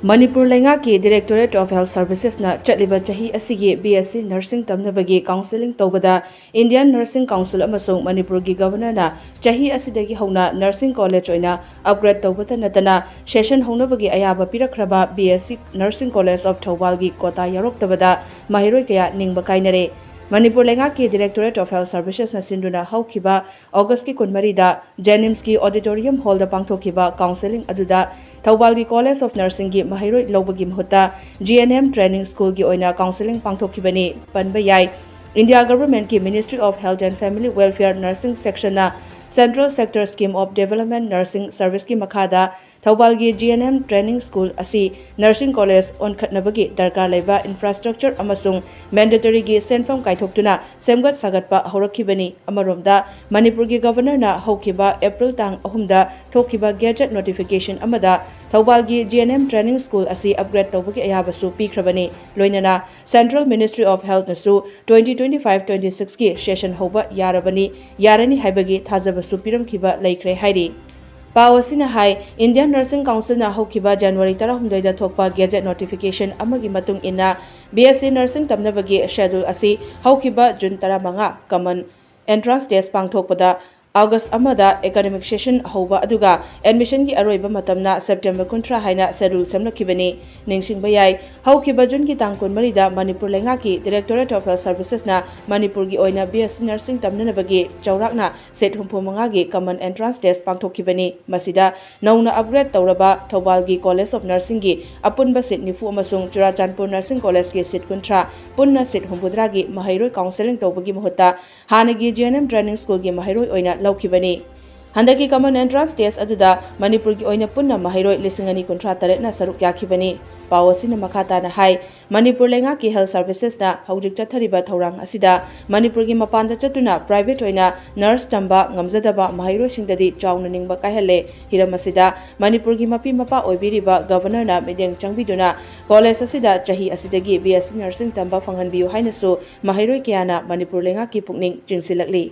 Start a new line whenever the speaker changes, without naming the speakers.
Manipur Lengaki Directorate of Health Services na Chatliba Chahi Asigi BSc Nursing Tamnabagi Counseling Tobada Indian Nursing Council amasung Manipur gi Governor na Chahi Asidagi Hona Nursing College oina upgrade Tobata Natana session Honabagi Ayaba Pirakraba BSc Nursing College of Thobal gi Kota Yarok Tabada Mahiroi Kaya Ningba Kainare Manipur Lengaki Directorate of Health Services na Sinduna Haukiba August ki Kunmarida Jenims ki Auditorium Hall da Pangthokiba Counseling aduda Thobal gi College of Nursing gi Mahiroi Lobagi Mhuta GNM Training School gi oina counseling pangthokibani panba yai India Government ki Ministry of Health and Family Welfare Nursing Section na Central Sector Scheme of Development Nursing Service ki makhada Thobal gi GNM Training School asi Nursing College on khatnabagi darkar leba infrastructure amasung mandatory gi senfam kaithoktuna semgat sagatpa horakhibani amaromda Manipur gi Governor na hokiba April tang 3 da thokiba gazette notification amada Thobal gi GNM Training School asi upgrade tawbagi ayabasu pikhrabani loinana Central Ministry of Health nasu 2025-26 ki session hoba yarabani yarani haibagi thajabasu piramkhiba laikre hairi Pawasina hai Indian Nursing Council na hokiba January 18 da thokpa gazette notification amagi matung ina BSc Nursing tamnabagi schedule asi hokiba June 15 common entrance test pangthokpada August amada academic session hoba aduga admission gi aroiba matamna September 13 haina schedule samlakhibani ningsingba yai haukiba June ki tang 13 da Manipur Lengaki Directorate of Health Services na Manipur gi oina BSc Nursing tamnanabagi chaurakna set 35 gi common entrance test pangthokibani masida nauna upgrade tawraba Thobal gi College of Nursing gi apunba seat nifu amasung Churachandpur Nursing College gi seat 13 punna seat 9 gi Mahiroi counseling tawbagi mahutta hanagi GNM Training School gi Mahiroi oina Laukibani. Handaki common entrance test aduda Manipur gi oina punna Mahiroi 2023 na saruk yakibani. Pawasina makata na hai Manipur Lengaki Health Services na haujik chathariba thorang asida Manipur gi mapanda chatuna private oina nurse tamba ngamjadaba Mahiroi singdadi chauna ningba kaihale hiram asida Manipur gi mapi mapa oibiriba governor na medeng changbiduna college asida chahi asidagi BSc Nursing tamba fanghanbiu hainasu Mahiroi kayana Manipur Lengaki pukning jingsilakli